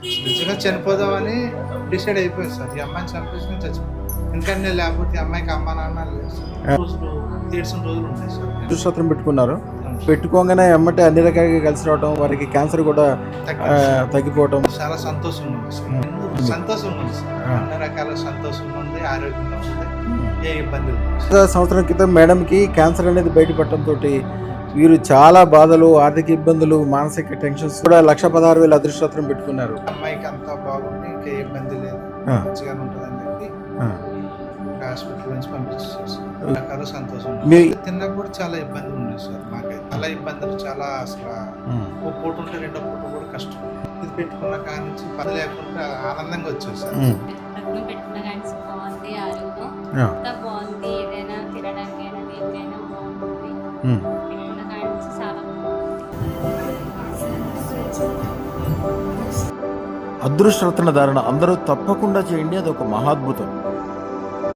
నిజంగా చనిపోదామని డిసైడ్ అయిపోయింది సార్. ఈ అమ్మాయిని చంపేసిన చచ్చిపోయింది. ఎందుకంటే లేకపోతే ఈ అమ్మాయికి అమ్మ నాన్న లేదు సార్. రోజులు ఏడ్చిన రోజులు ఉన్నాయి సార్. అదృష్టం పెట్టుకున్నారు. పెట్టుకోగానే ఎమ్మటే అన్ని రకాలుగా కలిసి రావడం, వారికి క్యాన్సర్ కూడా తగ్గిపోవడం చాలా సంతోషంగా ఉంది సార్. సంతోషంగా ఉంది సార్. అన్ని రకాల సంతోషంగా ఉంది, ఆరోగ్యంగా ఉంది, ఏ ఇబ్బంది లేదు. సంవత్సరం క్రితం మేడంకి క్యాన్సర్ అనేది బయటపడటంతో వీరు చాలా బాధలు, ఆర్థిక ఇబ్బందులు, మానసిక టెన్షన్స్ కూడా 1,16,000 అదృష్టం పెట్టుకున్నారు. అమ్మాయికి అంతా బాగుంది, ఇంకే ఇబ్బంది లేదు, మంచిగానే ఉంటుందని చెప్పి హాస్పిటల్ నుంచి పంపించేసారు. రకాల సంతోషం. తిన్నప్పుడు చాలా ఇబ్బందులు ఉన్నాయి సార్. మాకైతే చాలా ఇబ్బందులు, చాలా అసలు ఒక పూట ఉంటే రెండో పూట కూడా కష్టం. ఇది పెట్టుకున్న కాడి నుంచి పని లేకుండా ఆనందంగా వచ్చేది సార్. పెట్టుకున్న కానీ బాగుంది, ఆరోగ్యం అంతా బాగుంది, ఏదైనా తినడానికైనా దేనికైనా బాగుంటుంది. పెట్టుకున్న కాడి నుంచి చాలా అదృష్టరత్న ధారణ అందరూ తప్పకుండా చేయండి. అది ఒక మహాద్భుతం.